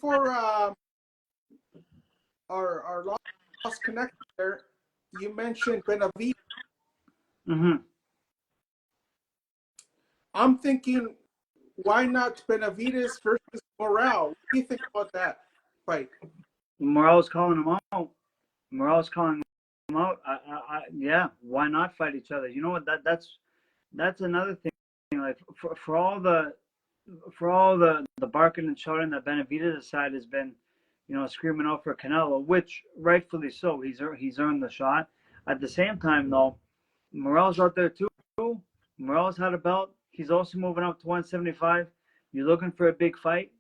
for our lost connection there, you mentioned Benavidez. Mm-hmm. I'm thinking, why not Benavidez versus Morale? What do you think about that fight? Morale's calling him out. Morale's calling him out. Yeah, why not fight each other? You know what? That's another thing. Like for all the barking and shouting that Benavidez' side has been, screaming out for Canelo, which rightfully so. He's earned the shot. At the same time, though, Morale's out there too. Morale's had a belt. He's also moving up to 175. You're looking for a big fight.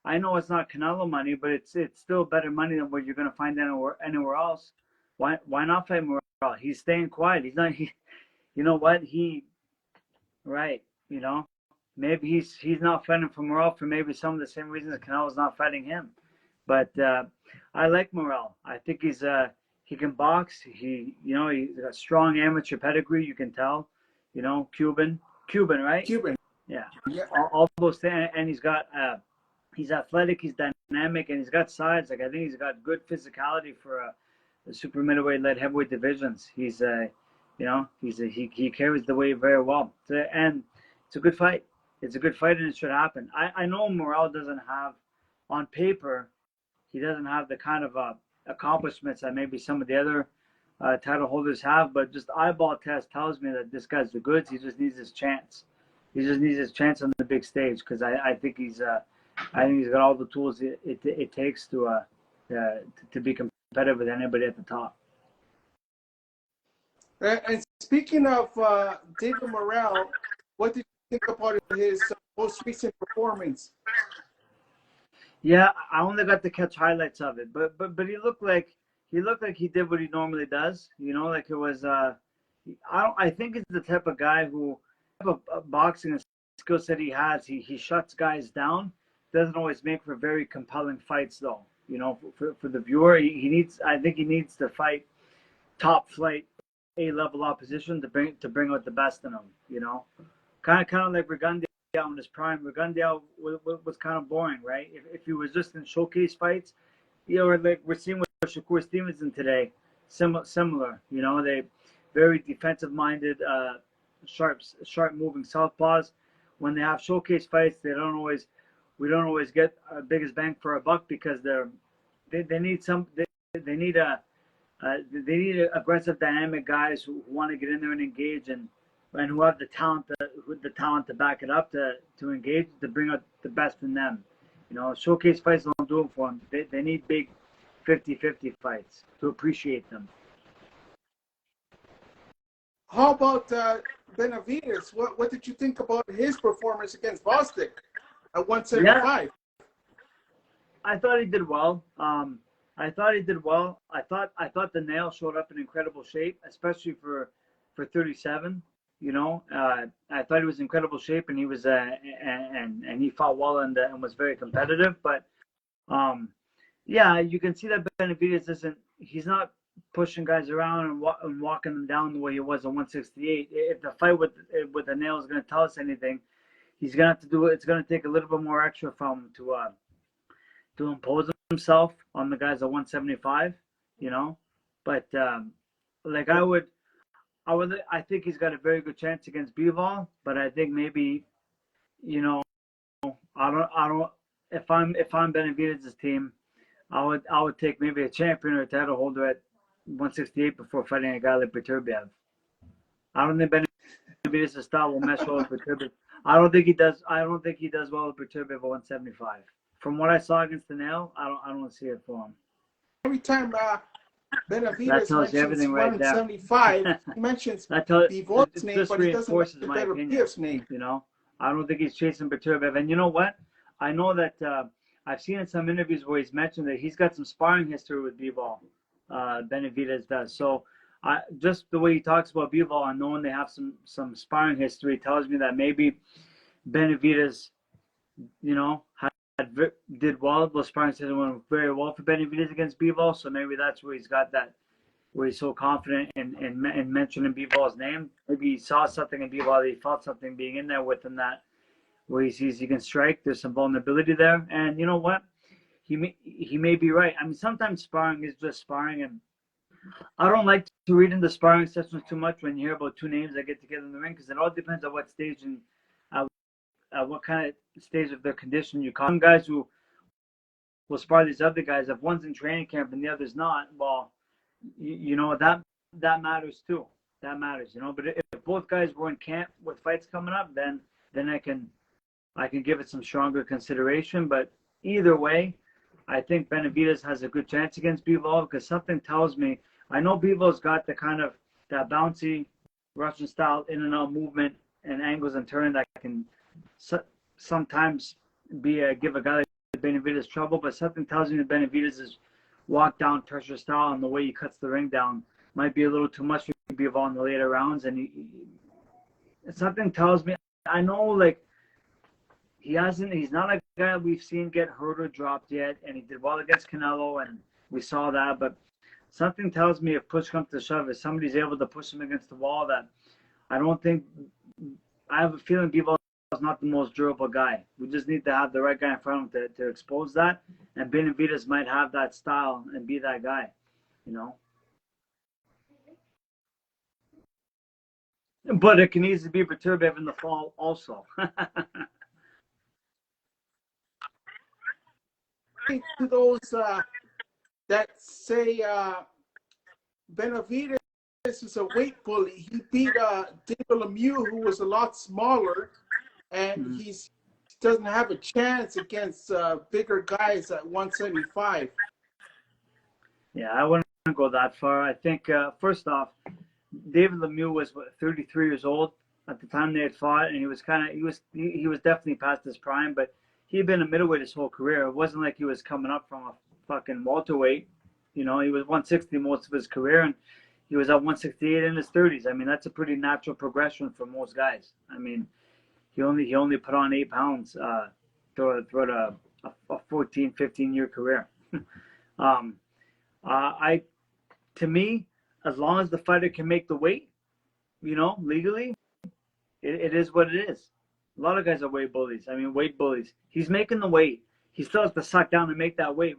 I know it's not Canelo money, but it's still better money than what you're going to find anywhere else. Why not fight Morale? He's staying quiet. He's not. You know what? Right. Maybe he's not fighting for Morale for maybe some of the same reasons Canelo's not fighting him. But I like Morale. I think he can box. He's got strong amateur pedigree. You can tell. Cuban, right? Cuban. Yeah. Yeah. All those things, and he's athletic. He's dynamic, and he's got size. Like I think he's got good physicality for the super middleweight, light heavyweight divisions. He carries the weight very well. And it's a good fight. It's a good fight, and it should happen. I know Morale doesn't have, on paper, he doesn't have the kind of accomplishments that maybe some of the other title holders have, but just eyeball test tells me that this guy's the goods. He just needs his chance. He just needs his chance on the big stage because I think he's got all the tools it takes to be competitive with anybody at the top. And speaking of David Morale, what did you think about his most recent performance? Yeah, I only got to catch highlights of it, but he looked like he did what he normally does. Like it was. I think he's the type of guy who, boxing and skill set he has, he shuts guys down. Doesn't always make for very compelling fights though. For the viewer, I think he needs to fight top flight A-level opposition to bring out the best in him. Kind of like Berlanga in his prime. Berlanga was kind of boring, right? If he was just in showcase fights, like we're seeing with Shakur Stevenson today, similar. They very defensive minded, sharp moving southpaws. When they have showcase fights, we don't always get our biggest bang for our buck because they need aggressive, dynamic guys who want to get in there and engage and who have the talent to back it up to engage, to bring out the best in them. Showcase fights don't do it for them. They need big 50-50 fights to appreciate them. How about Benavidez? What did you think about his performance against Bostic at 175? Yeah. I thought he did well. I thought the nail showed up in incredible shape, especially for 37. I thought he was in incredible shape, and he was and he fought well and was very competitive. But yeah, you can see that Benavidez he's not pushing guys around and walking them down the way he was at 168. If the fight with the nail is going to tell us anything, he's going to have to do it. It's going to take a little bit more extra from him to impose himself on the guys at 175. But I think he's got a very good chance against Bivol, but I think maybe, I don't. If I'm Benavidez' team, I would take maybe a champion or a title holder at 168 before fighting a guy like Beterbiev. I don't think Benavidez' style will mesh well with Beterbiev. I don't think he does well with Beterbiev at 175. From what I saw against the nail, I don't see it for him. Every time Benavidez mentions 175, he mentions Bivol's name, but he doesn't mention Beterbiev's name. I don't think he's chasing Beterbiev. And you know what? I know that I've seen in some interviews where he's mentioned that he's got some sparring history with Bivol. Benavidez does. So just the way he talks about Bivol and knowing they have some sparring history tells me that maybe Benavidez, did well. Those sparring sessions went very well for Benavidez against Bivol. So maybe that's where he's got that, where he's so confident in mentioning Bivol's name. Maybe he saw something in Bivol, he felt something being in there with him that where he sees he can strike. There's some vulnerability there. And you know what? he may be right. I mean, sometimes sparring is just sparring, and I don't like to read into sparring sessions too much when you hear about two names that get together in the ring, because it all depends on what stage and what kind of stage of their condition you call. Some guys who will spar these other guys, if one's in training camp and the other's not, well, you know, that matters too. That matters, you know. But if both guys were in camp with fights coming up, then I can give it some stronger consideration. But either way, I think Benavidez has a good chance against Bivol, because something tells me, I know Bivol's got the kind of that bouncy Russian style in and out movement and angles and turn that can sometimes give a guy like Benavidez trouble, but something tells me that Benavidez's walk down pressure style and the way he cuts the ring down might be a little too much for Bivol in the later rounds. And something tells me, I know, like, he's not a guy we've seen get hurt or dropped yet, and he did well against Canelo, and we saw that, but something tells me if push comes to shove, if somebody's able to push him against the wall, that I have a feeling Bivol is not the most durable guy. We just need to have the right guy in front of him to expose that, and Benavidez might have that style and be that guy, you know. But it can easily be Beterbiev in the fall also. To those that say Benavidez is a weight bully, he beat David Lemieux, who was a lot smaller, and he doesn't have a chance against bigger guys at 175. Yeah, I wouldn't go that far. I think first off, David Lemieux was 33 years old at the time they had fought, and he was definitely past his prime, but he'd been a middleweight his whole career. It wasn't like he was coming up from a fucking welterweight. You know, he was 160 most of his career, and he was at 168 in his 30s. I mean, that's a pretty natural progression for most guys. I mean, he only put on 8 pounds throughout a 14, 15-year career. To me, as long as the fighter can make the weight, you know, legally, it is what it is. A lot of guys are weight bullies. I mean, weight bullies. He's making the weight. He still has to suck down and make that weight.